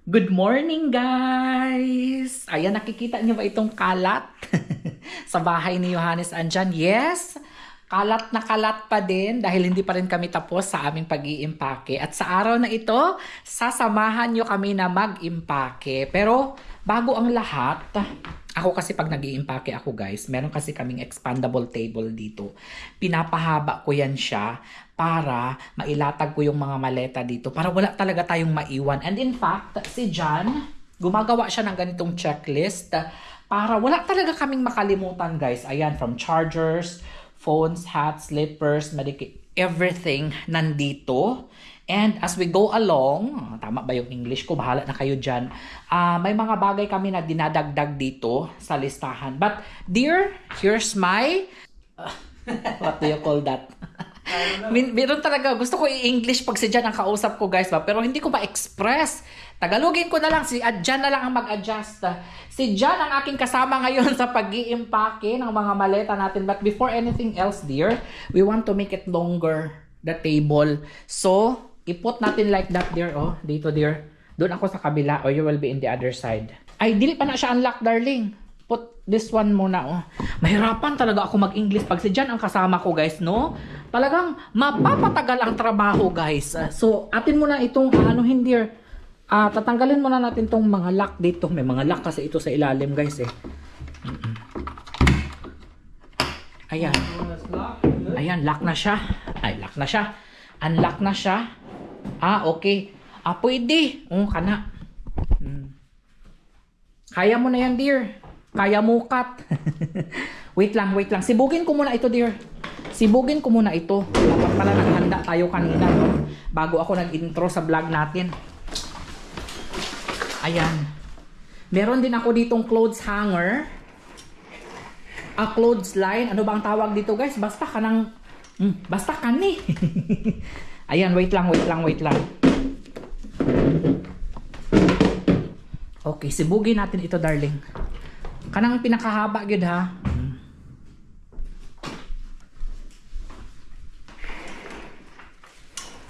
Good morning, guys! Ayan, nakikita niyo ba itong kalat? Sa bahay ni Johannes andyan? Yes! Kalat na kalat pa din dahil hindi pa rin kami tapos sa aming pag-iimpake. At sa araw na ito, sasamahan niyo kami na mag-impake. Pero bago ang lahat, ako kasi pag nag-iimpake ako guys, meron kasi kaming expandable table dito. Pinapahaba ko yan siya para mailatag ko yung mga maleta dito para wala talaga tayong maiwan. And in fact, si John, gumagawa siya ng ganitong checklist para wala talaga kaming makalimutan guys. Ayan, from chargers, phones, hats, slippers, everything nandito. And as we go along, tama ba yung English ko? Bahala na kayo dyan. May mga bagay kami na dinadagdag dito sa listahan. But dear, here's my... what do you call that? Meron talaga, gusto ko i-English pag si Jan ang kausap ko guys ba, pero hindi ko ma-express. Tagalogin ko na lang, si Jan na lang ang mag-adjust. Si Jan ang aking kasama ngayon sa pag-iimpake ng mga maleta natin. But before anything else dear, we want to make it longer, the table. So, ipot natin like that dear, oh, dito dear. Doon ako sa kabila, or you will be in the other side. Ay, dili pa na siya unlock darling. Put this one muna, oh. Mahirapan talaga ako mag-English pag si Jan ang kasama ko, guys, no? Talagang mapapatagal ang trabaho, guys. So, atin muna itong, hindi, tatanggalin muna natin tong mga lock dito. May mga lock kasi ito sa ilalim, guys, eh. Ayan. Ayan, lock na siya. Ay, lock na siya. Unlock na siya. Okay. Pwede. Kana. Kaya mo na yan, dear. Kaya mo cut. Wait lang. Sibugin ko muna ito, dear. Sibugin ko muna ito. Dapat pala naghanda tayo kanina, no? Bago ako nag-intro sa vlog natin. Ayan. Meron din ako ditong clothes hanger. Clothes line. Ano ba ang tawag dito, guys? Basta kanang... basta kani. Ayan, wait lang. Okay, sibugin natin ito, darling. Kanang pinakahaba gyud ha.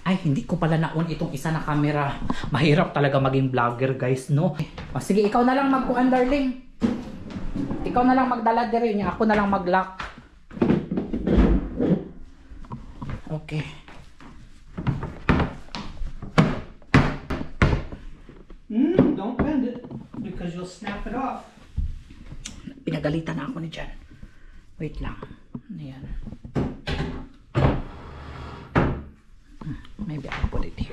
Ay, hindi ko pala naon itong isa na camera. Mahirap talaga maging vlogger, guys, no? Sige, ikaw na lang magkuan, darling. Ikaw na lang magdala diri niya. Ako na lang mag-lock. Okay. Don't bend it because you'll snap it off. Pinagalitan na ako ni Jan. Wait lang. Ayan. Maybe I'll put it here.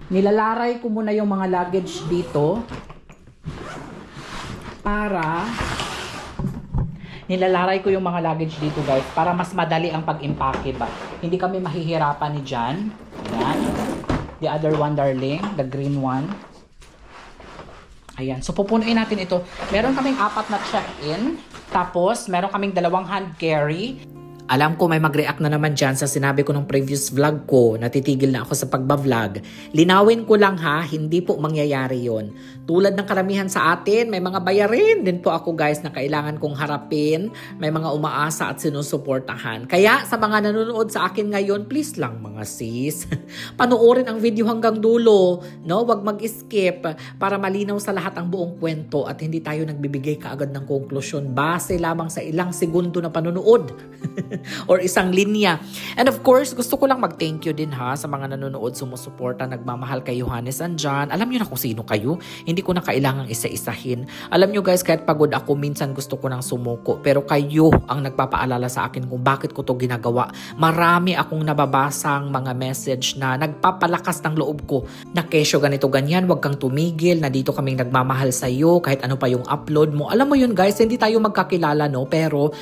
Nilalaray ko muna yung mga luggage dito para guys para mas madali ang pag-impake ba. Hindi kami mahihirapan ni Jan. Ayan. The other one, darling. The green one. Ayan. So, pupunuin natin ito. Meron kaming 4 na check-in. Tapos, meron kaming 2 hand carry. Alam ko may mag-react na naman dyan sa sinabi ko nung previous vlog ko, natitigil na ako sa pagba-vlog. Linawin ko lang ha, hindi po mangyayari yon. Tulad ng karamihan sa atin, may mga bayarin din po ako guys na kailangan kong harapin. May mga umaasa at sinusuportahan. Kaya sa mga nanonood sa akin ngayon, please lang mga sis, panoorin ang video hanggang dulo. No? Huwag mag-skip para malinaw sa lahat ang buong kwento at hindi tayo nagbibigay kaagad ng konklusyon base lamang sa ilang segundo na panonood. Or isang linya. And of course, gusto ko lang mag-thank you din ha sa mga nanonood, sumusuporta, nagmamahal kay Johannes andyan. Alam nyo na kung sino kayo. Hindi ko na kailangang isa-isahin. Alam nyo guys, kahit pagod ako, minsan gusto ko nang sumuko. Pero kayo ang nagpapaalala sa akin kung bakit ko to ginagawa. Marami akong nababasang mga message na nagpapalakas ng loob ko. Na kesyo ganito ganyan, wag kang tumigil. Na dito kaming nagmamahal sa iyo kahit ano pa yung upload mo. Alam mo yun guys, hindi tayo magkakilala no. Pero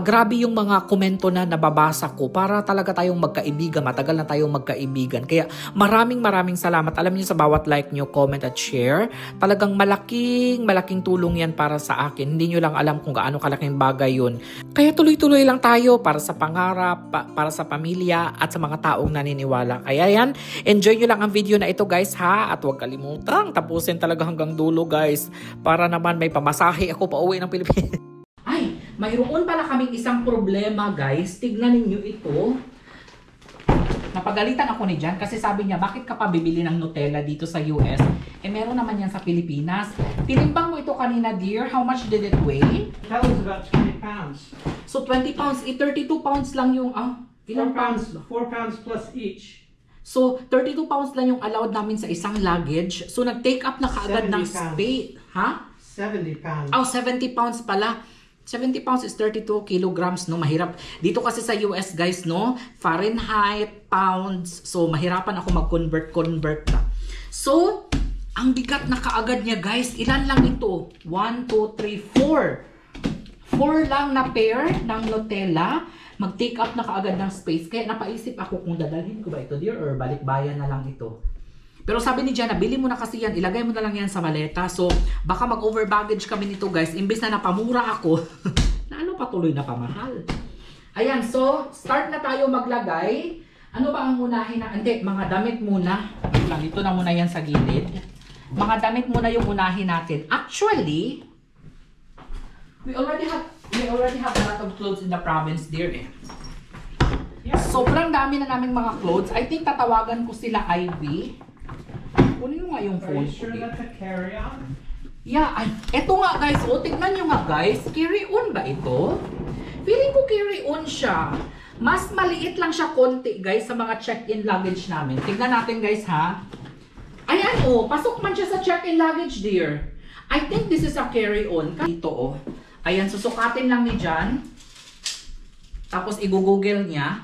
grabe yung mga komento na nababasa ko para talaga tayong magkaibigan. Matagal na tayong magkaibigan. Kaya maraming salamat. Alam niyo sa bawat like nyo, comment at share, talagang malaking tulong yan para sa akin. Hindi nyo lang alam kung gaano kalaking bagay yun. Kaya tuloy-tuloy lang tayo para sa pangarap, para sa pamilya at sa mga taong naniniwala. Kaya yan, enjoy nyo lang ang video na ito guys ha. At huwag kalimutang tapusin talaga hanggang dulo guys. Para naman may pamasahe ako pa uwi ng Pilipinas. Mayroon pala kaming isang problema guys. Tignan ninyo ito. Napagalitan ako ni Jan kasi sabi niya, bakit ka pa bibili ng Nutella dito sa US? Eh, meron naman yan sa Pilipinas. Tinimbang mo ito kanina, dear. How much did it weigh? That was about 20 pounds. So, 20 pounds. 32 pounds lang yung, ilang 4 pounds, 4 pounds plus each. So, 32 pounds lang yung allowed namin sa isang luggage. So, nag-take up na kaagad ng 70 pounds. space. Ha? 70 pounds. Oh, 70 pounds pala. 70 pounds is 32 kilograms, no? Mahirap. Dito kasi sa US, guys, no? Fahrenheit, pounds. So, mahirapan ako mag-convert na. So, ang bigat na kaagad niya, guys. Ilan lang ito? 1, 2, 3, 4. 4 lang na pair ng Nutella. Mag-take up na kaagad ng space. Kaya napaisip ako kung dadalhin ko ba ito, dear, or balikbayan na lang ito. Pero sabi ni Jana, bili mo na kasi yan, ilagay mo na lang yan sa maleta. So, baka mag-over baggage kami nito, guys. Imbes na napamura ako, lalo patuloy na pamahal. Ayan, so, start na tayo maglagay. Ano ba ang unahin na? Hindi, mga damit muna. Ito na muna yan sa gilid. Mga damit muna yung unahin natin. Actually, we already have a lot of clothes in the province, dear. Yeah. Sobrang dami na naming mga clothes. I think tatawagan ko sila Ivy. Kunin mo nga yung phone. Are you sure that's a carry-on? Yeah, eto nga guys, tignan nyo nga guys, carry-on ba ito? Feeling ko carry-on siya. Mas maliit lang siya konti guys sa mga check-in luggage namin. Tignan natin guys ha. Ayan pasok man siya sa check-in luggage dear. I think this is a carry-on. Dito Ayan, susukatin lang ni Jan. Tapos i-google niya.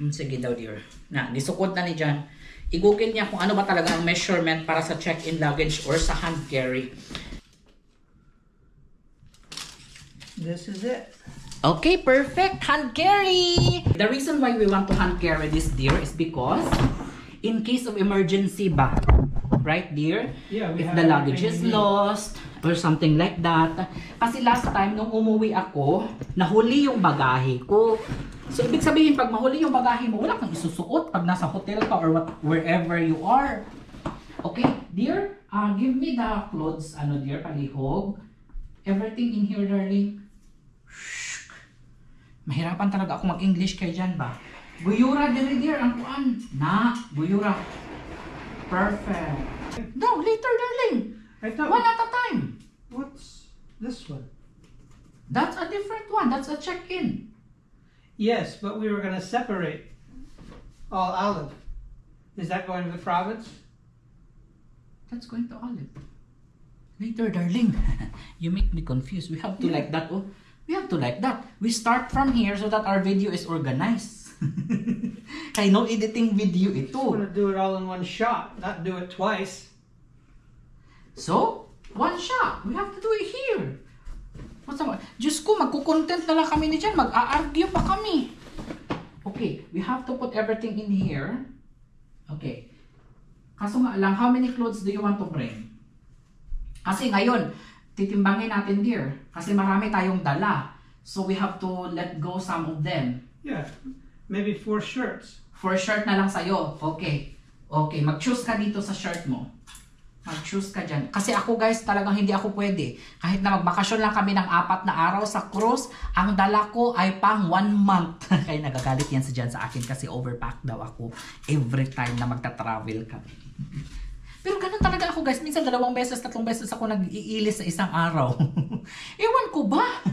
Sige daw dear. Nisukot na ni Jan. I-google niya kung ano ba talaga ang measurement para sa check-in luggage or sa hand carry. This is it. Okay, perfect. Hand carry! The reason why we want to hand carry this, dear, is because in case of emergency ba? Right, dear? Yeah, if the luggage is lost or something like that. Kasi last time, nung umuwi ako, nahuli yung bagahe ko. So, ibig sabihin, pag mahuli yung bagahe mo, wala kang isusuot pag nasa hotel ka or wherever you are. Okay, dear, give me the clothes, dear, palihog. Everything in here, darling. Shh. Mahirapan talaga ako mag-English kay Jan ba? Buyura, dear, ang kuan. Buyura. Perfect. No, later, darling. One at a time. What's this one? That's a different one. That's a check-in. Yes, but we were going to separate all Olive. Is that going to the province? That's going to Olive. Later, darling. You make me confused. We have to like that. We have to like that. We start from here so that our video is organized. Kaya no editing video ito. I want to do it all in one shot, not do it twice. So, one shot. We have to do it here. Diyos ko, magkukontent na lang kami ni Jan. Mag-a-argue pa kami. Okay, we have to put everything in here. Okay. Kaso nga lang, how many clothes do you want to bring? Kasi ngayon, titimbangin natin, dear. Kasi marami tayong dala. So we have to let go some of them. Yeah, maybe 4 shirts. 4 shirt na lang sa'yo. Okay. Okay, mag-choose ka dito sa shirt mo. Mag-choose ka dyan. Kasi ako guys, talagang hindi ako pwede. Kahit na magbakasyon lang kami ng 4 na araw sa cruise, ang dala ko ay pang 1 month. Kaya nagagalit yan si Jan sa akin kasi overpack daw ako every time na magta-travel kami. Pero ganun talaga ako guys. Minsan 2 beses, 3 beses ako nag-iilis sa isang araw. Ewan ko ba?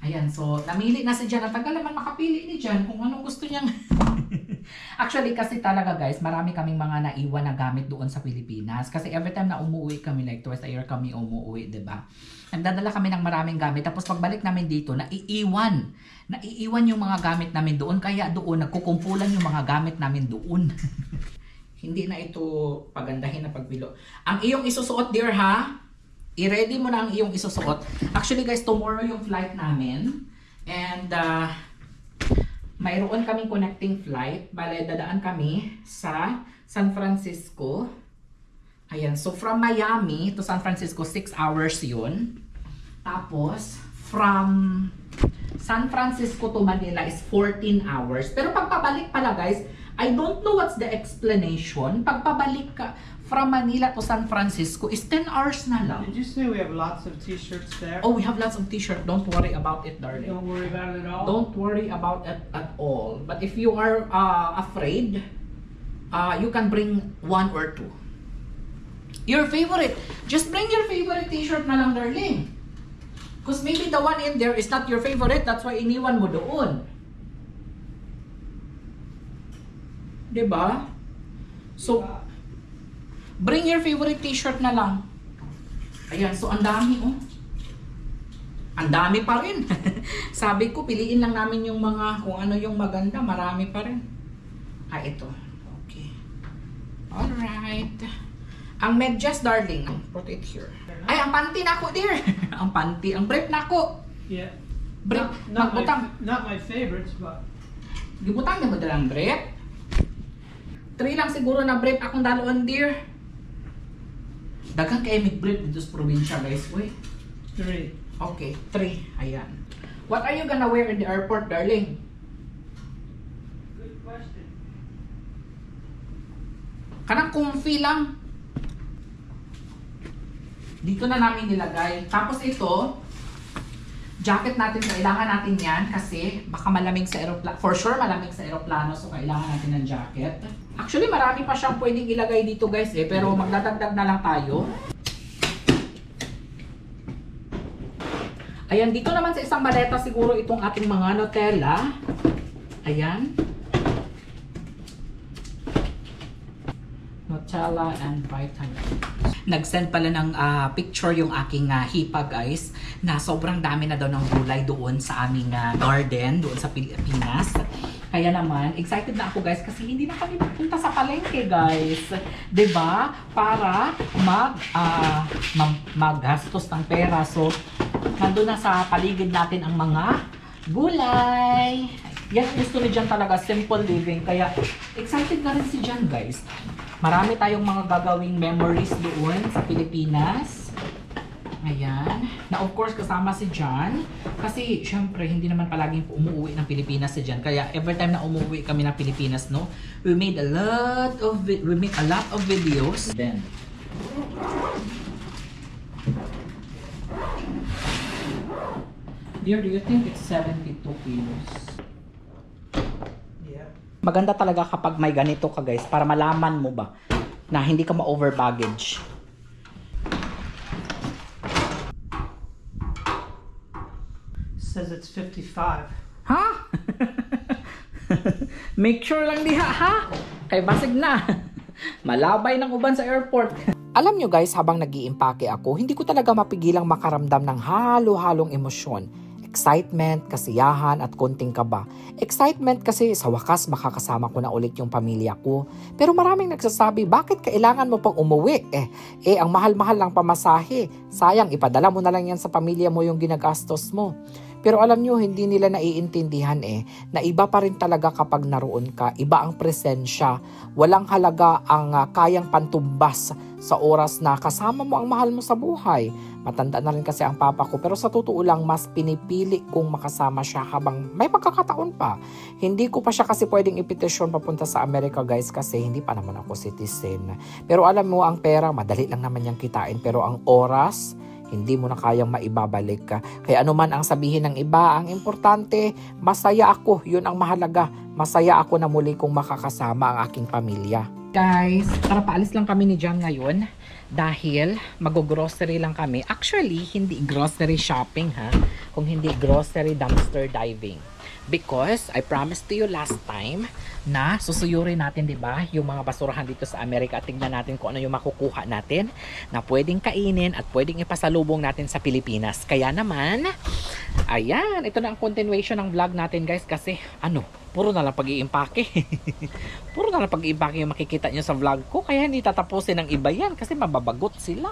Ayan, so namili na si Jan. Ang tagal naman makapili ni Jan kung anong gusto niyang... Actually, kasi talaga guys, marami kaming mga naiwan na gamit doon sa Pilipinas. Kasi every time na umuwi kami, like twice a year kami umuwi, diba? Nagdadala kami ng maraming gamit. Tapos pagbalik namin dito, naiiwan. Naiiwan yung mga gamit namin doon. Kaya doon, nagkukumpulan yung mga gamit namin doon. Hindi na ito pagandahin na pagbilo. Ang iyong isusuot, dear ha? I-ready mo na ang iyong isusuot. Actually guys, tomorrow yung flight namin. And, mayroon kaming connecting flight. Bale, dadaan kami sa San Francisco. Ayan. So, from Miami to San Francisco, 6 hours yun. Tapos, from San Francisco to Manila is 14 hours. Pero pagpabalik pala guys, I don't know what's the explanation. Pagpabalik ka from Manila to San Francisco is 10 hours na lang. Did you say we have lots of t-shirts there? Oh, we have lots of t-shirts. Don't worry about it, darling. Don't worry about it at all? Don't worry about it at all. But if you are afraid, you can bring 1 or 2. Your favorite. Just bring your favorite t-shirt na lang, darling. Because maybe the one in there is not your favorite. That's why iniwan mo doon. Diba? So, bring your favorite t-shirt na lang. Ayan, so ang dami, oh. Ang dami pa rin. Sabi ko, piliin lang namin yung mga, kung ano yung maganda, marami pa rin. Ito. Okay. Alright. Ang medyas, darling. Put it here. Ay, ang panty na ako, dear. Ang panty. Ang brief na ako. Yeah. Brief. Not my favorites, but... Gibutang na ba dalang brief? 3 lang siguro na brief akong daloon, dear. Daghang kay mig brief dito sa probinsya, guys. Wait. 3. Okay, 3. Ayan. What are you gonna wear in the airport, darling? Good question. Kanang comfy lang. Dito na namin nilagay. Tapos ito, jacket natin, kailangan natin yan kasi baka malamig sa aeroplano. For sure, malamig sa aeroplano, so kailangan natin ng jacket. Actually, marami pa siyang pwedeng ilagay dito, guys, pero magdadagdag na lang tayo. Ayan, dito naman sa isang maleta siguro itong ating mga Nutella. Ayan. Nutella and vitamins. Nag-send pala ng picture yung aking hipa, guys, na sobrang dami na daw ng gulay doon sa aming garden, doon sa Pilipinas. Kaya naman, excited na ako, guys, kasi hindi na kami pupunta sa palengke, guys. 'Di ba? Para maggastos ng pera. So, nandun na sa paligid natin ang mga gulay. Yan gusto ni Jan talaga, simple living. Kaya excited na rin si Jan, guys. Marami tayong mga gagawing memories doon sa Pilipinas. Ayan. Na of course kasama si Jan. Kasi syempre hindi naman palaging umuwi ng Pilipinas si Jan. Kaya every time na umuwi kami ng Pilipinas, no, we make a lot of videos. Then dear, do you think it's 72 kilos? Yeah. Maganda talaga kapag may ganito ka, guys, para malaman mo ba na hindi ka ma-over baggage. Says it's 55. Ha? Make sure lang diha, ha? Kay basig na. Malabay ng uban sa airport. Alam nyo, guys, habang nag-iimpake ako, hindi ko talaga mapigilang makaramdam ng halo-halong emosyon. Excitement, kasiyahan at konting kaba. Excitement kasi sa wakas makakasama ko na ulit yung pamilya ko. Pero maraming nagsasabi, bakit kailangan mo pang umuwi? Ang mahal-mahal lang pamasahe. Sayang, ipadala mo na lang yan sa pamilya mo yung ginagastos mo. Pero alam nyo, hindi nila naiintindihan na iba pa rin talaga kapag naroon ka. Iba ang presensya. Walang halaga ang kayang pantumbas sa oras na kasama mo ang mahal mo sa buhay. Matanda na rin kasi ang papa ko, pero sa totoo lang mas pinipili kong makasama siya habang may pagkakataon pa. Hindi ko pa siya kasi pwedeng ipetisyon papunta sa Amerika, guys, kasi hindi pa naman ako citizen. Pero alam mo, ang pera madali lang naman niyang kitain, pero ang oras hindi mo na kayang maibabalik ka. Kaya anuman ang sabihin ng iba, ang importante, masaya ako. Yun ang mahalaga. Masaya ako na muli kong makakasama ang aking pamilya. Guys, tara, paalis lang kami ni Jan ngayon dahil mag-grocery lang kami. Actually, hindi grocery shopping, ha? Kung hindi grocery dumpster diving. Because I promised to you last time na susuyurin natin, 'di ba, yung mga basurahan dito sa Amerika at tingnan natin kung ano yung makukuha natin na pwedeng kainin at pwedeng ipasalubong natin sa Pilipinas. Kaya naman, ayan, ito na ang continuation ng vlog natin, guys, kasi puro na lang pag-iimpake. Puro na lang pag-iimpake yung makikita nyo sa vlog ko, kaya hindi tatapusin ng iba yan kasi mababagot sila.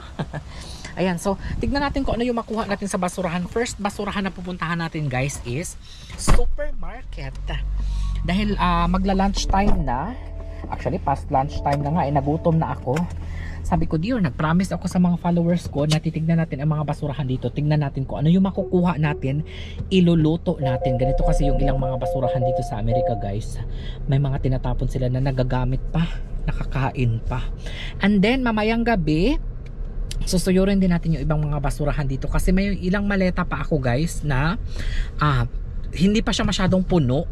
Ayan, so tignan natin kung ano yung makuha natin sa basurahan. First basurahan na pupuntahan natin, guys, is supermarket. Dahil magla-lunch time na. Actually, past lunch time na nga, nagutom na ako. Sabi ko, dear, nag-promise ako sa mga followers ko na titignan natin ang mga basurahan dito. Tignan natin kung ano yung makukuha natin, iluluto natin. Ganito kasi yung ilang mga basurahan dito sa Amerika, guys. May mga tinatapon sila na nagagamit pa, nakakain pa. And then, mamayang gabi, susuyurin din natin yung ibang mga basurahan dito kasi may ilang maleta pa ako, guys, na hindi pa siya masyadong puno.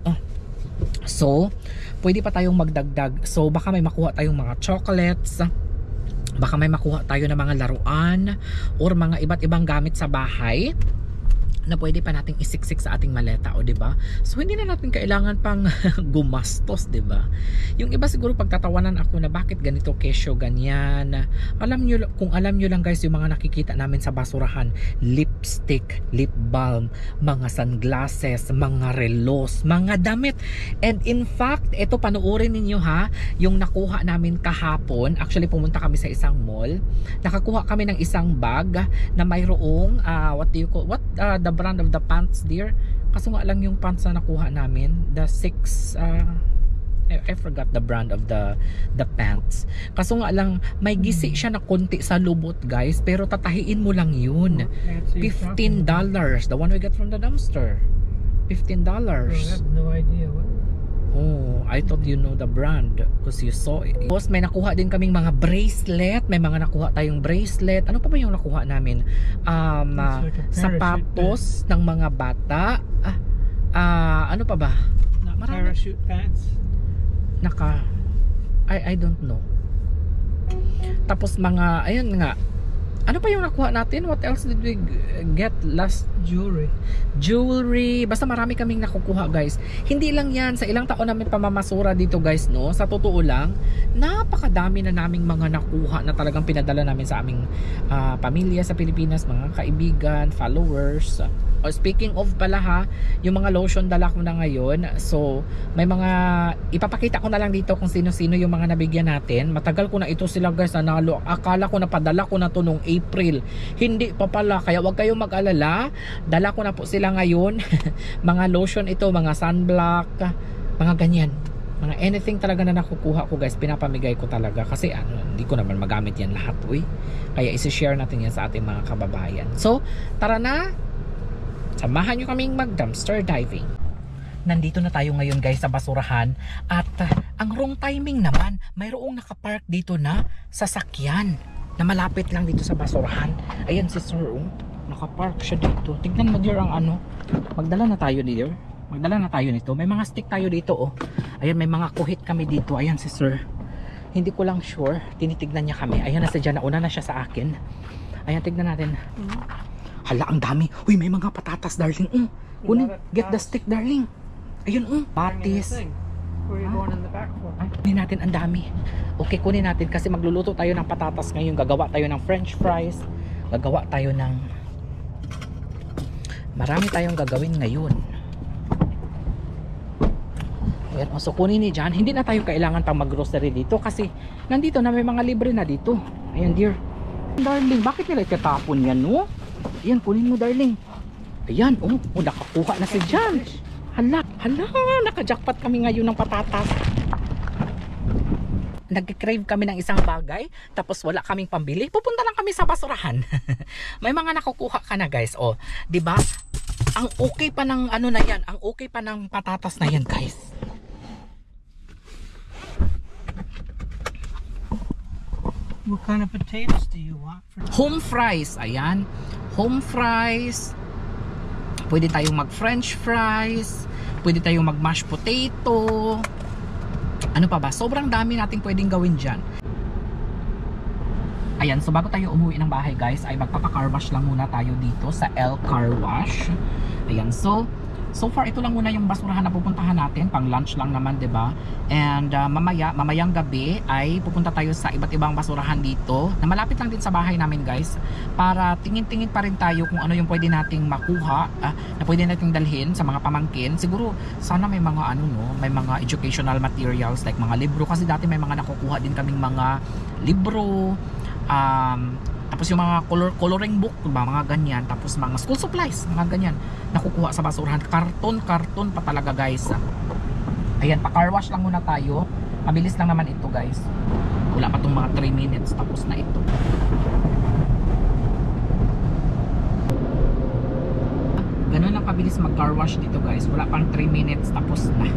So, pwede pa tayong magdagdag. So, baka may makuha tayong mga chocolates, baka may makuha tayo ng mga laruan or mga iba't ibang gamit sa bahay na pwede pa nating isiksik sa ating maleta, o diba? So hindi na natin kailangan pang gumastos, diba? Yung iba siguro pagtatawanan ako na bakit ganito kesyo, ganyan. Kung alam nyo lang, guys, yung mga nakikita namin sa basurahan, lipstick, lip balm, mga sunglasses, mga relos, mga damit. And in fact, ito panoorin ninyo ha, yung nakuha namin kahapon. Actually, pumunta kami sa isang mall. Nakakuha kami ng isang bag na mayroong the brand of the pants, dear. Kaso nga lang yung pants na nakuha namin, the 6 I forgot the brand of the pants. Kaso nga lang may gisi siya na konti sa lubot, guys, pero tatahiin mo lang yun. $15, the one we got from the dumpster. $15. I have no idea what. Oh, I thought you know the brand because you saw it. Tapos may nakuha din kaming mga bracelet. May mga nakuha tayong bracelet. Ano pa ba yung nakuha namin? Like sapatos ng mga bata. Ano pa ba? Parachute pants. I don't know. Tapos mga, ayun nga. Ano pa yung nakuha natin? What else did we get last? Jewelry. Basta marami kaming nakukuha, guys. Hindi lang yan. Sa ilang taon namin pamamasura dito, guys, no? Sa totoo lang, napakadami na naming mga nakuha na talagang pinadala namin sa aming pamilya sa Pilipinas, mga kaibigan, followers. Speaking of pala ha, yung mga lotion dala ko na ngayon. So, may mga ipapakita ko na lang dito kung sino-sino yung mga nabigyan natin. Matagal ko na ito sila, guys, nanalo. Akala ko na padala ko na to nung April. Hindi pa pala. Kaya wag kayong mag-alala. Dala ko na po sila ngayon. Mga lotion ito, mga sunblock, mga ganyan. Mga anything talaga na nakukuha ko, guys, pinapamigay ko talaga. Kasi hindi ko naman magamit yan lahat, uy. Kaya isi-share natin yan sa ating mga kababayan. So, tara na. Samahan nyo kaming mag-dumpster diving. Nandito na tayo ngayon, guys, sa basurahan. At ang wrong timing naman, mayroong nakapark dito na sasakyan na malapit lang dito sa basurahan. Ayan si sir, nakapark siya dito. Tignan mo, dear, ang ano. Magdala na tayo, dear. Magdala na tayo nito. May mga stick tayo dito, oh. Ayan, may mga kuhit kami dito. Ayan si sir. Hindi ko lang sure. Tinitignan niya kami. Ayan, nasa dyan. Nauna na siya sa akin. Ayan, tignan natin. Hala, ang dami. Uy, may mga patatas, darling. Kunin, get the stick, darling. Ayun, patis. Kunin natin, ang dami. Okay, kunin natin kasi magluluto tayo ng patatas ngayon. Gagawa tayo ng french fries. Gagawa tayo ng marami tayong gagawin ngayon. Ayan, so kunin ni John. Hindi na tayo kailangan pang mag-grocery dito kasi nandito na may mga libre na dito. Ayan, dear. Darling, bakit nila itatapon yan, no? Ayan, kunin mo, darling. Ayan, nakakuha na si John. Hala, naka-jackpot kami ngayon ng patatas. Nag-crave kami ng isang bagay, tapos wala kaming pambili. Pupunta lang kami sa basurahan. May mga nakukuha ka na, guys. O, di ba? Ang okay pa ng ano na yan, ang okay pa ng patatas na yan, guys. What kind of potatoes do you want? Home fries, ayan. Home fries. Pwede tayong mag-french fries. Pwede tayong mag-mashed potato. Ano pa ba? Sobrang dami nating pwedeng gawin dyan. Ayan, so bago tayo umuwi ng bahay, guys, ay magpapa-car wash lang muna tayo dito sa L Car Wash. Ayan, so far ito lang muna yung basurahan na pupuntahan natin, pang lunch lang naman, 'di ba? And mamayang gabi ay pupunta tayo sa iba't ibang basurahan dito na malapit lang din sa bahay namin, guys, para tingin-tingin pa rin tayo kung ano yung pwede nating makuha, na pwede nating dalhin sa mga pamangkin. Siguro sana may mga may mga educational materials like mga libro, kasi dati may mga nakukuha din kaming mga libro, tapos yung mga coloring book, diba? Mga ganyan. Tapos mga school supplies, mga ganyan, nakukuha sa basurahan. Karton pa talaga, guys. Ayan, pa-car wash lang muna tayo. Mabilis lang naman ito, guys. Wala pa tong mga 3 minutes tapos na ito. Ganun lang kabilis mag car wash dito guys. Wala pang 3 minutes tapos na.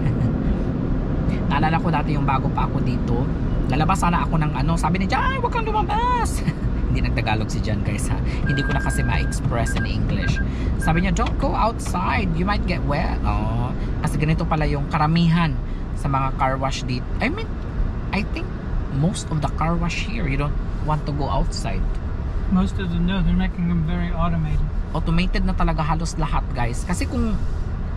Naalala ko dati yung bago pa ako dito. Lalabas sana ako ng ano. Sabi ni Jan, huwag kang lumabas. Hindi nagtagalog si Jan guys ha. Hindi ko na kasi ma-express in English. Sabi niya, don't go outside. You might get wet. Oh, kasi ganito pala yung karamihan sa mga car wash dito. I mean, I think most of the car wash here, you don't want to go outside. Most of them, no, they're making them very automated. Automated na talaga halos lahat guys. Kasi kung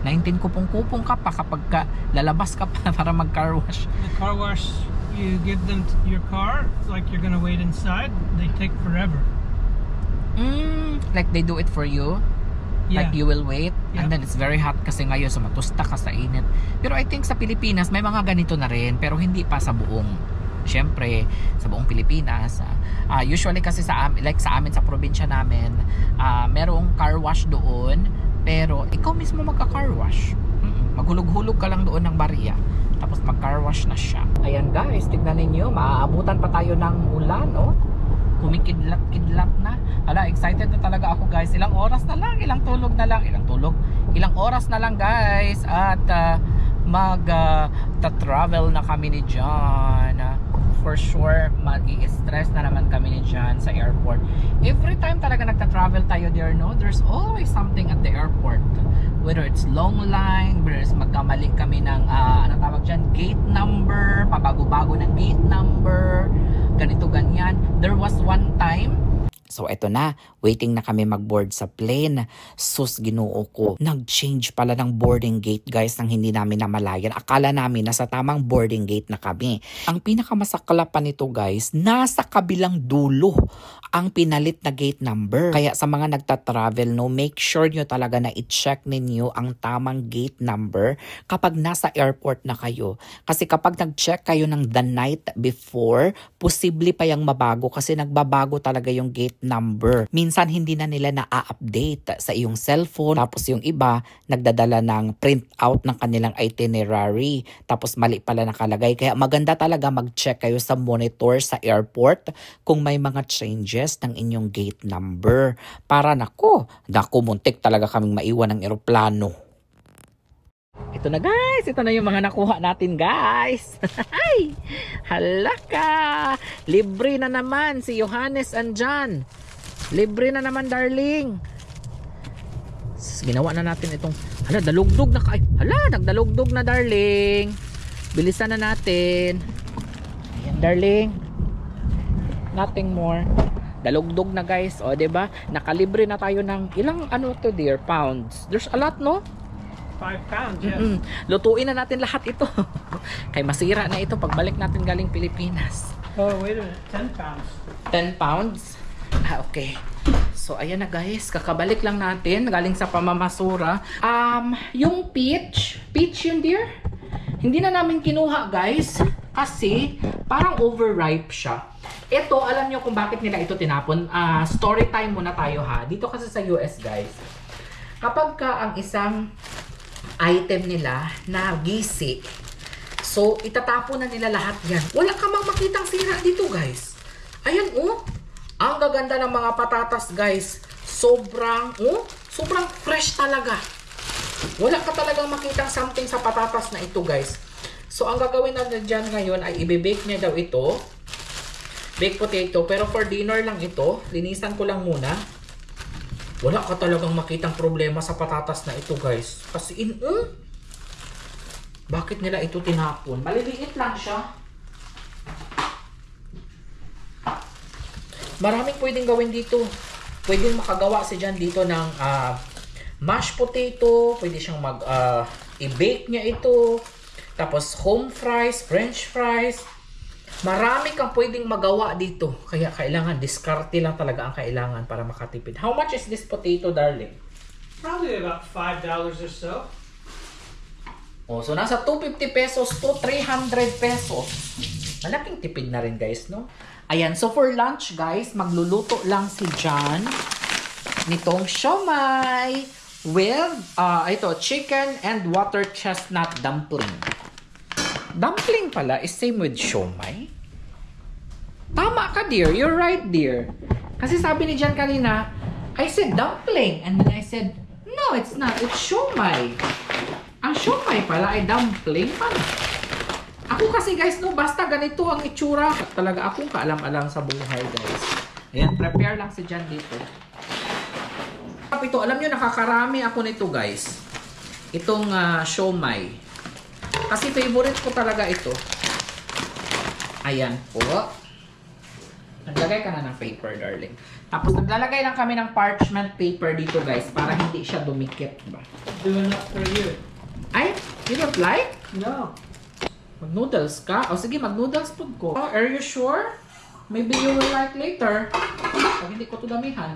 19 kupong-kupong ka pa kapag lalabas ka pa para mag car wash. The car wash, you give them your car, like you're gonna wait inside, they take forever. Like they do it for you? Yeah. Like you will wait? Yeah. And then it's very hot kasi ngayon so matusta ka sa init. Pero I think sa Pilipinas may mga ganito na rin pero hindi pa sa buong, syempre sa buong Pilipinas. Usually kasi sa amin sa probinsya namin, merong car wash doon pero ikaw mismo magka-car wash. Maghulog-hulog ka lang doon ng barya tapos mag-car wash na siya. Ayan guys, tignan ninyo, maaabutan pa tayo ng ulan, oh. Kumikidlat-kidlat na. Hala, excited na talaga ako guys. Ilang oras na lang, ilang oras na lang guys at mag-travel na kami ni John. For sure, mag-i-stress na naman kami ni John sa airport. Every time talaga nagta-travel tayo there, no? There's always something at the airport. Whether it's long line, whether it's magkamali kami ng, ano tawag dyan, gate number, pabago-bago ng gate number, ganito ganyan. There was one time, so eto na, waiting na kami mag-board sa plane. Sus, ginoo ko. Nag-change pala ng boarding gate guys nang hindi namin namalayan. Akala namin nasa tamang boarding gate na kami. Ang pinakamasakla pa nito guys, nasa kabilang dulo ang pinalit na gate number. Kaya sa mga nagta-travel, no, make sure nyo talaga na i-check ninyo ang tamang gate number kapag nasa airport na kayo. Kasi kapag nag-check kayo ng the night before, posible pa yung mabago kasi nagbabago talaga yung gate number. Minsan hindi na nila na-update sa iyong cellphone. Tapos yung iba, nagdadala ng print out ng kanilang itinerary. Tapos mali pala nakalagay. Kaya maganda talaga mag-check kayo sa monitor sa airport kung may mga changes ng inyong gate number. Para naku, muntik talaga kaming maiwan ng eroplano. Ito na guys, ito na yung mga nakuha natin guys. Halaka, libre na naman si Johannes and John. Libre na naman darling. Ginawa na natin itong, hala, dalugdog na kay. Hala, nagdalugdog na darling. Bilisan na natin. Ayan darling. Nothing more. Dalugdog na guys. O, diba? Nakalibre na tayo ng ilang ano to dear, pounds. There's a lot, no? 5 pounds, yes. Lutuin na natin lahat ito. Kay masira na ito pagbalik natin galing Pilipinas. Oh, wait a minute. 10 pounds. 10 pounds? Okay. So, ayan na guys. Kakabalik lang natin galing sa pamamasura. Yung peach yun dear. Hindi na namin kinuha guys. Kasi, parang overripe siya. Ito, alam nyo kung bakit nila ito tinapon. Story time muna tayo ha. Dito kasi sa US guys. Kapag ka ang isang item nila na gisi, so itatapon na nila lahat yan. Wala ka mang makitang sira dito guys. Ayan oh. Ang gaganda ng mga patatas guys. Sobrang fresh talaga. Wala ka talagang makitang something sa patatas na ito guys. So ang gagawin na dyan ngayon ay i-bake niya daw ito. Baked potato. Pero for dinner lang ito. Linisan ko lang muna. Wala ka talagang makitang problema sa patatas na ito guys. Kasi bakit nila ito tinapon? Maliliit lang siya. Maraming pwedeng gawin dito. Pwedeng makagawa si Jan dito ng mashed potato. Pwede siyang i-bake niya ito. Tapos home fries, french fries. Marami kang pwedeng magawa dito. Kaya kailangan, diskarte lang talaga ang kailangan para makatipid. How much is this potato, darling? Probably about $5 or so. Oh, so nasa 250 pesos to 300 pesos. Malaking tipid na rin guys, no? Ayan, so for lunch guys, magluluto lang si John nitong siomai with ito, chicken and water chestnut dumpling. Dumpling pala is same with siomai. Tama ka, dear. You're right, dear. Kasi sabi ni Jan kanina, I said dumpling. And then I said, no, it's not. It's siomai. Ang siomai pala ay dumpling pala. Ako kasi guys, no, basta ganito ang itsura. Talaga akong kaalam-alam sa buhay, guys. Ayan, prepare lang si Jan dito. Ito, alam nyo, nakakarami ako nito, guys. Itong siomai. Kasi favorite ko talaga ito. Ayan po. Naglagay ka na ng paper, darling. Tapos naglalagay lang kami ng parchment paper dito, guys, para hindi siya dumikit, ba? Doing that for you. Ay, you don't like? No. Mag-noodles ka? O sige, mag-noodles po ko. Oh, are you sure? Maybe you will like later. Pag hindi ko ito damihan.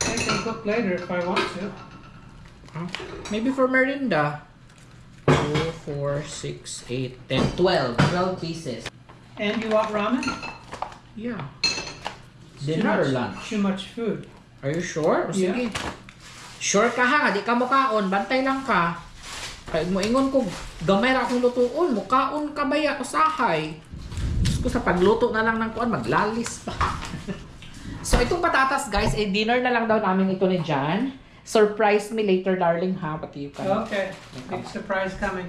I can cook later if I want to. Maybe for merinda. 2, 4, 6, 8, 10, 12. 12 pieces. And you want ramen? Yeah. It's Dinner or lunch? Too much food. Are you sure? O sige. Yeah. Sure ka ha, di ka mukaon, bantay lang ka. Kaya mo ingon ko, gamay ra akong lutuon, mukaon ka baya usahay. Diyos ko, sa pagluto na lang ng kuan, maglalis pa. So itong patatas guys, dinner na lang daw namin ito ni Jan. Surprise me later darling ha, pati you can. Okay. Big surprise coming.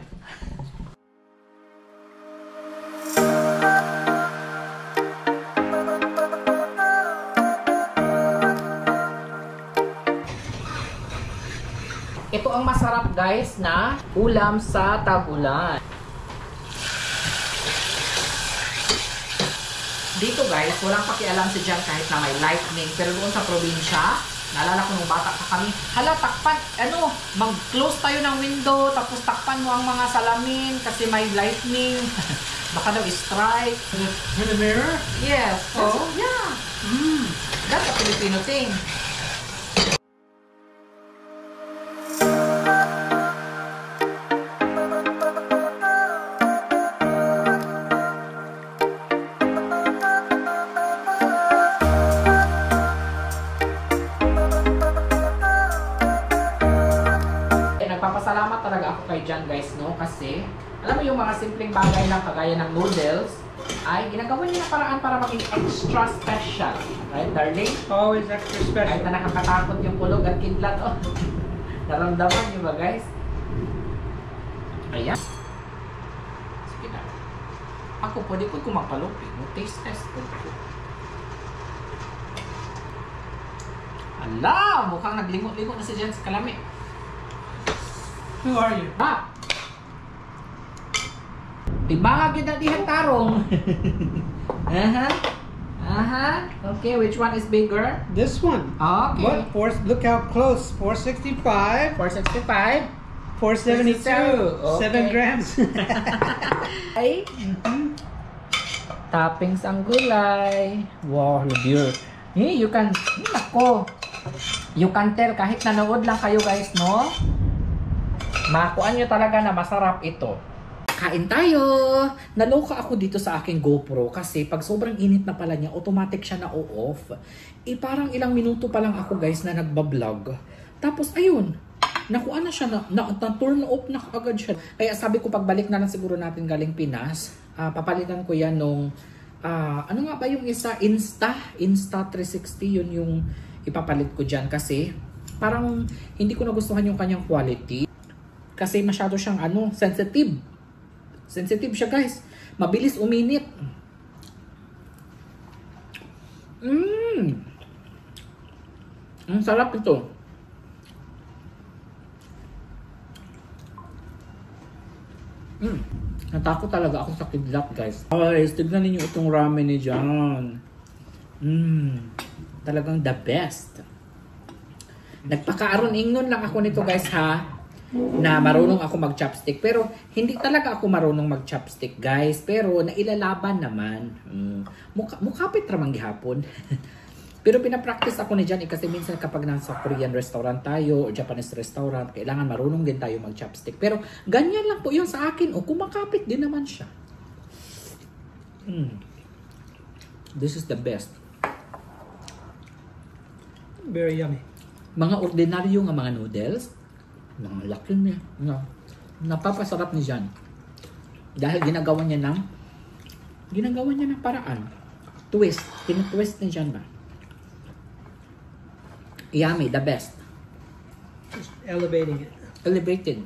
Ito ang masarap guys na ulam sa tag-ulan. Dito guys, walang pakialam si Jan kahit na may lightning. Pero doon sa probinsya, naalala ko nung bata pa kami, hala takpan, mag-close tayo ng window, tapos takpan mo ang mga salamin kasi may lightning. Baka daw strike. In the mirror? Yes. Oh? Yeah. That's a Filipino thing. Nagpapasalamat talaga ako kay Jan guys, no? Kasi, alam mo yung mga simpleng bagay lang kagaya ng noodles, ay ginagawa niya na paraan para maging extra special. Right, darling? Always extra Kahit special. na nakakatakot yung kulog at kidlat, oh. Naramdaman niyo ba guys? Ayan. Sige na. Ako, pwede ko kumapalupin. Taste test ko. Ala! Mukhang naglingot-lingot na si Jan sa kalami. Who are you? Ah! Tibagag yun na dihan tarong. Okay, which one is bigger? This one. Okay. What? Look how close. 465. 465. 472. Okay. 7 grams. Ay. Toppings ang gulay. Wow, dear. Hey, you can, ako. You can tell kahit nanood lang kayo guys, no? Makuan nyo talaga na masarap ito. Kain tayo! Naloka ako dito sa aking GoPro kasi pag sobrang init na pala niya, automatic siya na off. Parang ilang minuto pa lang ako guys na nagbablog. Tapos ayun, nakuha na siya na-turn off na agad siya. Kaya sabi ko pagbalik na lang siguro natin galing Pinas, papalitan ko yan nung, ano nga ba yung isa? Insta360, yun yung ipapalit ko dyan kasi parang hindi ko nagustuhan yung kanyang quality. Kasi masyado siyang sensitive. Sensitive siya guys. Mabilis uminit. Ang sarap ito. Natakot talaga ako sa kidlat guys. Guys, tignan ninyo itong ramen ni Jan. Talagang the best. Nagpakaaron ingnon lang ako nito guys ha. Na marunong ako mag-chopstick. Pero hindi talaga ako marunong mag-chopstick guys. Pero nailalaban naman. Mukapit ramang gihapon. Pero pinapractice ako ni Jan kasi minsan kapag nasa Korean restaurant tayo o Japanese restaurant, kailangan marunong din tayo mag-chopstick. Pero ganyan lang po yun sa akin. Kumakapit din naman siya. This is the best. Very yummy. Mga ordinaryo nga mga noodles, mga laki niya. Napapasarap ni Jan. Dahil ginagawa niya ng paraan. Twist. Tinitwist ni John ba? Yummy, the best. Just elevating it. Elevated.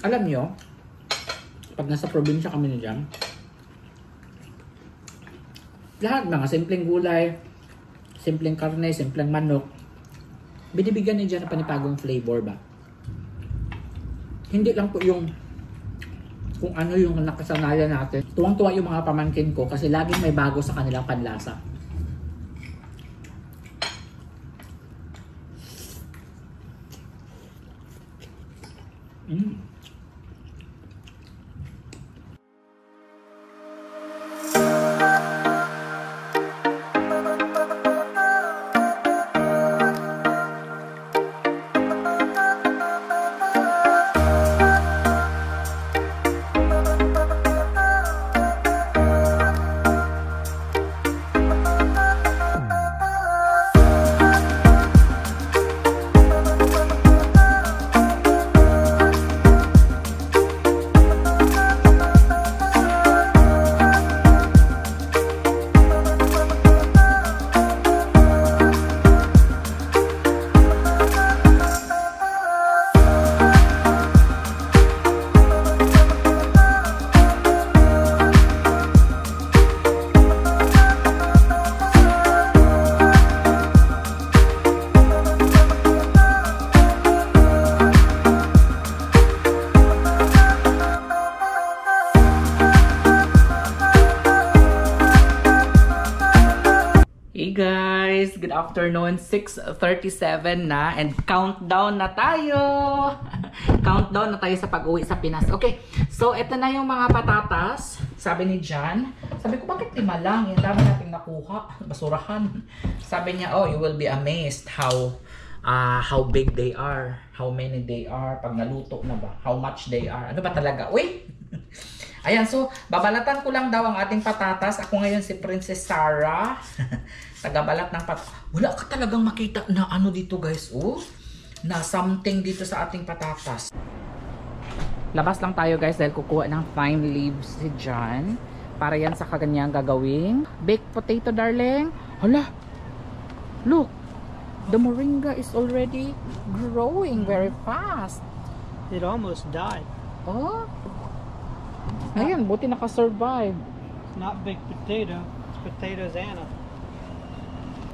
Alam nyo, pag nasa probinsya kami ni John, lahat mga simpleng gulay, simpleng karne, simpleng manok, binibigyan ni John ng panipagong flavor ba? Hindi lang po yung kung ano yung nakasanayan natin. Tuwang-tuwa yung mga pamangkin ko kasi laging may bago sa kanilang panlasa. Guys, good afternoon. 6:37 na and countdown na tayo. Countdown na tayo sa pag-uwi sa Pinas. Okay, so ito na yung mga patatas. Sabi ni John. Sabi ko, bakit 5 lang? Yung dami nating nakuha. Basurahan. Sabi niya, oh, you will be amazed how big they are. How many they are. Pag naluto na ba? How much they are. Ano ba talaga? Uy! Ayan, so babalatan ko lang daw ang ating patatas. Ako ngayon si Princess Sarah. Tagabalat ng patatas. Wala ka talagang makita na ano dito guys, oh. Na something dito sa ating patatas. Labas lang tayo guys dahil kukuha ng thyme leaves si John. Para yan sa kaganyang gagawing baked potato, darling. Hala! Look! The moringa is already growing very fast. It almost died. Oh! Ayan, buti nakasurvive. It's not baked potato. It's potatoes Anna.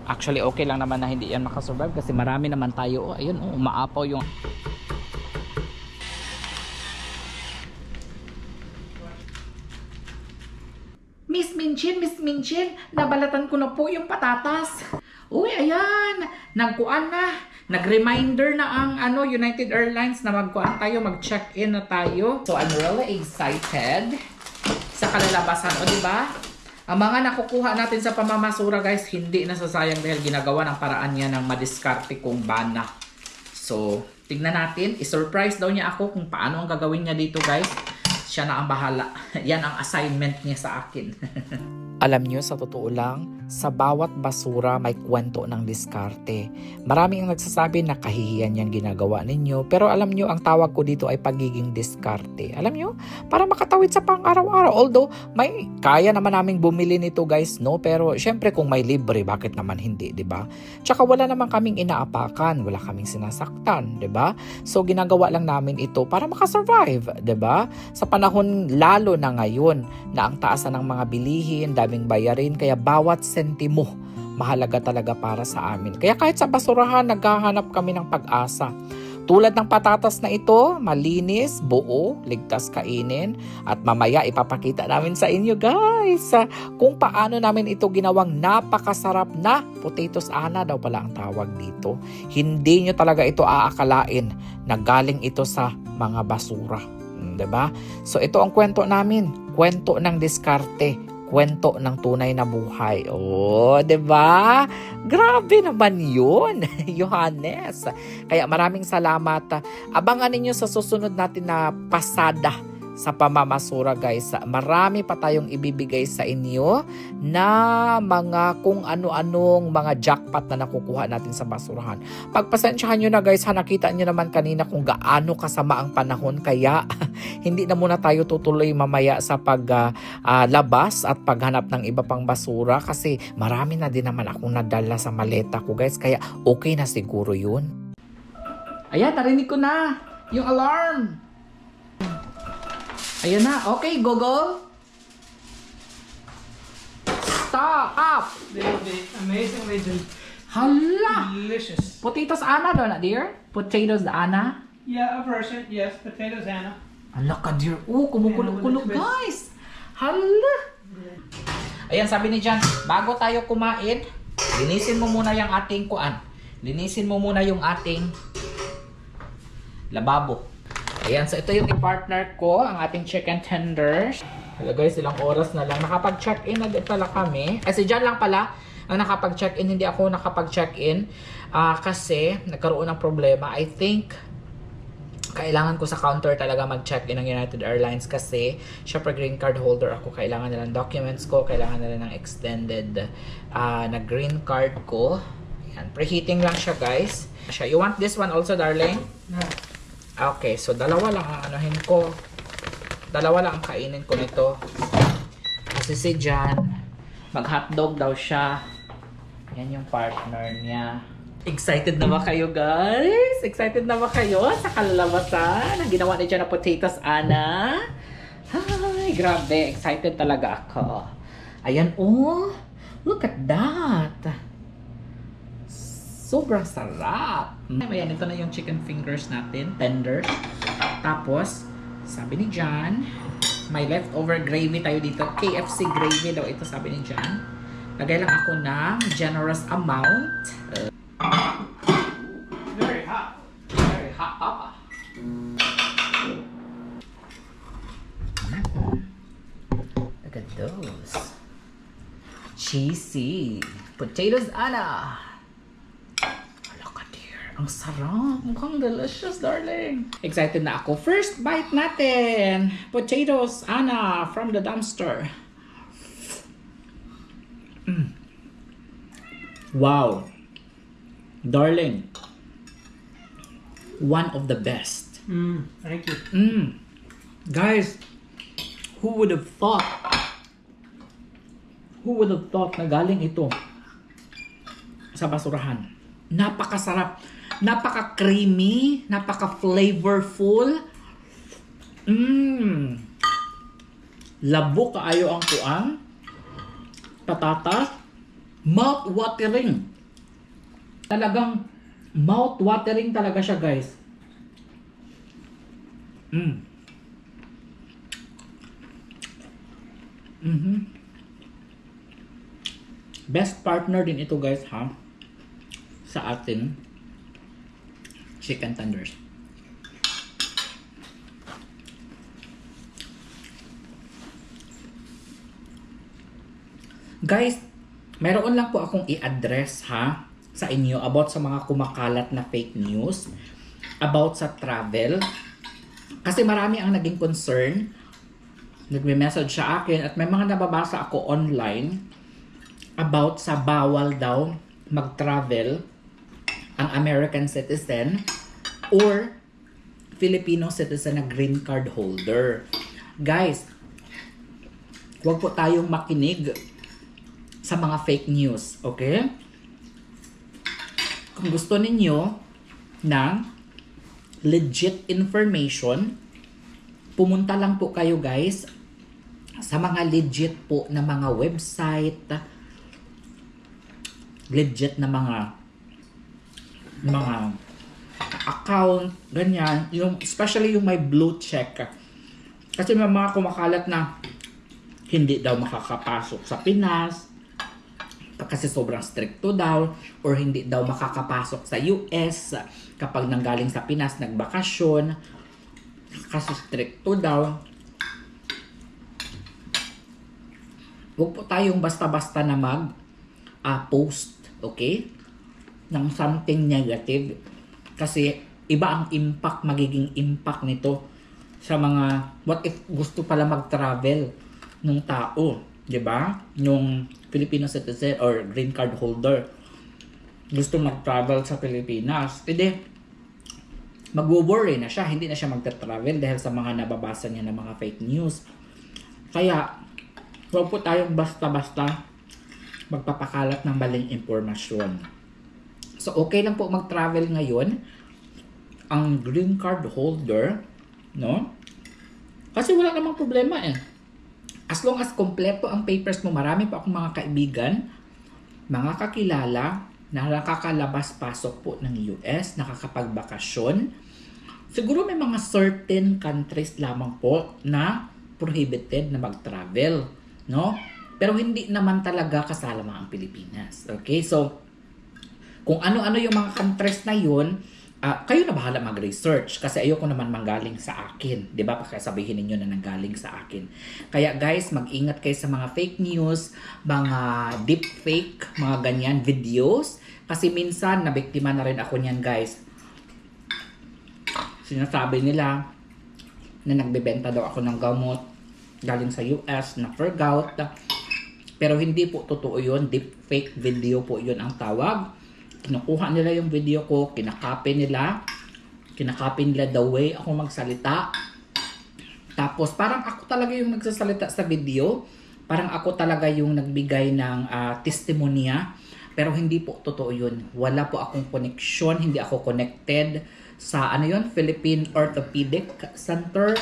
Actually, okay lang naman na hindi yan makasurvive kasi marami naman tayo. Oh, ayun, oh, umaapaw yung... Miss Minchin, nabalatan ko na po yung patatas. Uy, ayan, nagkuan na. Nag-reminder na ang United Airlines na magkuan tayo, mag-check-in na tayo. So, I'm really excited sa kalalabasan. O, diba? Ang mga nakukuha natin sa pamamasura, guys, hindi nasasayang dahil ginagawa ng paraan niya ng madiskarte kong bana. So, tignan natin. I-surprise daw niya ako kung paano ang gagawin niya dito, guys. Siya na ang bahala. Yan ang assignment niya sa akin. Alam nyo, sa totoo lang, sa bawat basura may kwento ng diskarte. Marami ang nagsasabi na kahihiyan yan ginagawa ninyo. Pero alam nyo, ang tawag ko dito ay pagiging diskarte. Alam nyo, para makatawid sa pang-araw-araw. Although, may kaya naman naming bumili nito guys, no? Pero syempre kung may libre, bakit naman hindi, di ba? Tsaka wala naman kaming inaapakan, wala kaming sinasaktan, di ba? So ginagawa lang namin ito para makasurvive, di ba? Sa panahon lalo na ngayon na ang taasan ng mga bilihin, daming bayarin, kaya bawat sentimo mahalaga talaga para sa amin. Kaya kahit sa basurahan, naghahanap kami ng pag-asa. Tulad ng patatas na ito, malinis, buo, ligtas kainin, at mamaya ipapakita namin sa inyo guys kung paano namin ito ginawang napakasarap na potatoes Anna daw pala ang tawag dito. Hindi nyo talaga ito aakalain na galing ito sa mga basura. Diba? So ito ang kwento namin, kwento ng diskarte, kwento ng tunay na buhay. Oh, 'di ba? Grabe naman 'yun, Johannes. Kaya maraming salamat. Abangan ninyo sa susunod natin na pasada sa pamamasura guys. Marami pa tayong ibibigay sa inyo na mga kung ano-anong mga jackpot na nakukuha natin sa basurahan. Pagpasensyahan nyo na guys, nakita nyo naman kanina kung gaano kasama ang panahon, kaya hindi na muna tayo tutuloy mamaya sa paglabas at paghanap ng iba pang basura kasi marami na din naman akong nadala sa maleta ko guys, kaya okay na siguro yun. Ayan, narinig ko na yung alarm. Ayan na. Okay, Google. Stop. They'll be amazingly Hala! delicious. Potatoes Anna doon na, dear? Potatoes Anna? Yeah, a version. Yes, potatoes, Anna. Hala ka, dear. Kumukulog-kulog, guys. Hala! Ayan, sabi ni Jan, bago tayo kumain, linisin mo muna yung ating kuan. Linisin mo muna yung ating lababo. Ayan, so ito yung i-partner ko, ang ating chicken tenders. Hello guys, ilang oras na lang. Nakapag-check-in na din pala kami. Si Jan lang pala ang nakapag-check-in. Hindi ako nakapag-check-in kasi nagkaroon ng problema. I think kailangan ko sa counter talaga mag-check-in ng United Airlines kasi syempre green card holder ako. Kailangan nila ng documents ko. Kailangan nila ng extended na green card ko. Ayan, preheating lang siya guys. You want this one also, darling? No. Okay, so dalawa lang ang anuhin ko. Dalawa lang ang kainin ko nito. Kasi si Jan, mag-hotdog daw siya. Yan yung partner niya. Excited na ba kayo, guys? Excited na ba kayo sa kalalabasan? Ang ginawa ni Jan na potatoes, Anna? Ay, grabe. Excited talaga ako. Ayan, oh. Look at that. Sobrang sarap. Ayan, ito na yung chicken fingers natin, tenders. Tapos, sabi ni Jan, may leftover gravy tayo dito. KFC gravy daw ito, sabi ni Jan. Lagay lang ako ng generous amount. Very hot. Very hot, papa. Look at those. Cheesy. Potatoes, Anna. Ang sarap. Mukhang delicious, darling. Excited na ako. First bite natin. Potatoes, Anna, from the dumpster. Wow. Darling. One of the best. Thank you. Guys, who would have thought? Who would have thought na galing ito sa basurahan? Napakasarap. Napaka-creamy, napaka-flavorful. Labo kaayo ang kuang. Patatas. Mouth-watering. Talagang mouth-watering talaga siya, guys. Best partner din ito, guys, ha? Sa ating chicken tenders. Guys, meron lang po akong i-address ha sa inyo about sa mga kumakalat na fake news about sa travel. Kasi marami ang naging concern. Nagme-message sa akin at may mga nababasa ako online about sa bawal daw mag-travel ang American citizen or Filipino citizen na green card holder. Guys, huwag po tayong makinig sa mga fake news, okay? Kung gusto ninyo ng legit information, pumunta lang po kayo guys sa mga legit po na mga website, legit na mga account, ganyan, yung, especially yung may blue check. Kasi may mga kumakalat na hindi daw makakapasok sa Pinas kasi sobrang stricto daw, or hindi daw makakapasok sa US kapag nanggaling sa Pinas nagbakasyon kasi stricto daw. Huwag po tayong basta-basta na post, okay, ng something negative kasi iba ang impact, magiging impact nito sa mga what if gusto pala mag-travel nung tao, 'di ba? Yung Filipino citizen or green card holder gusto mag-travel sa Pilipinas. Ede magwo-worry na siya, hindi na siya magta-travel dahil sa mga nababasa niya ng mga fake news. Kaya huwag po tayong basta-basta magpapakalat ng maling impormasyon. So okay lang po mag-travel ngayon ang green card holder, no? Kasi wala namang problema eh. As long as kompleto ang papers mo, marami pa akong mga kaibigan, mga kakilala na nakakalabas-pasok po ng US, nakakapagbakasyon. Siguro may mga certain countries lamang po na prohibited na mag-travel, no? Pero hindi naman talaga kasama ang Pilipinas. Okay? So, kung ano-ano yung mga countries na yun, kayo na bahala mag-research kasi ayoko naman manggaling sa akin. Diba? Kaya sabihin ninyo na nanggaling sa akin. Kaya guys, mag-ingat kayo sa mga fake news, mga deep fake, mga ganyan videos. Kasi minsan, nabiktima na rin ako niyan guys. Sinasabi nila na nagbebenta daw ako ng gamot galing sa US na for gout. Pero hindi po totoo yun. Deep fake video po yun ang tawag. Kinukuha nila yung video ko, kinakopy nila the way ako magsalita. Tapos parang ako talaga yung nagsasalita sa video, parang ako talaga yung nagbigay ng testimonya, pero hindi po totoo yun. Wala po akong connection, hindi ako connected sa Philippine Orthopedic Center.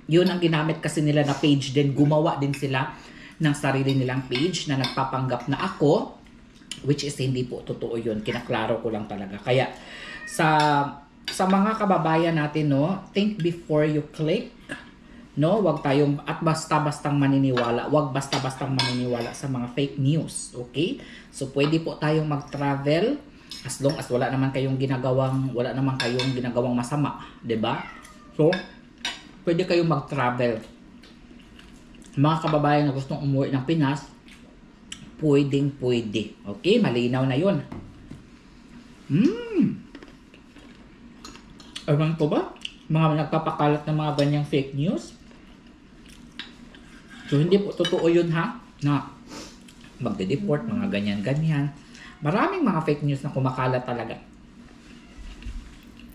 Yun ang ginamit kasi nila na page din, gumawa din sila ng sarili nilang page na nagpapanggap na ako. Which is hindi po totoo yun. Kinaklaro ko lang talaga. Kaya sa mga kababayan natin, no, think before you click. No, wag tayong at basta-bastang maniniwala. Wag basta-bastang maniniwala sa mga fake news. Okay? So pwede po tayong mag-travel as long as wala naman kayong ginagawang masama, 'di ba? So pwede kayong mag-travel. Mga kababayan na gustong umuwi ng Pinas, pwede. Okay, malinaw na yun. Ewan ko ba? Mga nagpapakalat ng mga ganyang fake news. So, hindi po totoo yun ha? Na magde-deport, mga ganyan-ganyan. Maraming mga fake news na kumakalat talaga.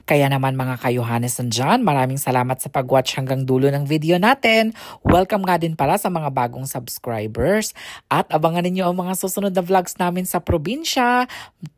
Kaya naman mga ka-Yohanes nandyan, maraming salamat sa pag-watch hanggang dulo ng video natin. Welcome nga din pala sa mga bagong subscribers. At abangan ninyo ang mga susunod na vlogs namin sa probinsya.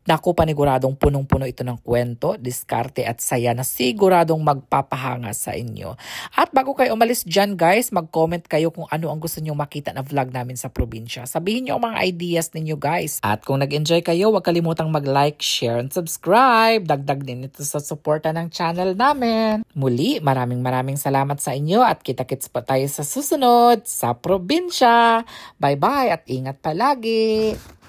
Naku, paniguradong punong-puno ito ng kwento, diskarte at saya na siguradong magpapahanga sa inyo. At bago kayo umalis dyan guys, mag-comment kayo kung ano ang gusto nyo makita na vlog namin sa probinsya. Sabihin nyo ang mga ideas ninyo guys. At kung nag-enjoy kayo, huwag kalimutang mag-like, share, and subscribe. Dagdag din ito sa support ng channel namin. Muli, maraming salamat sa inyo at kita-kits pa tayo sa susunod sa probinsya. Bye-bye at ingat palagi!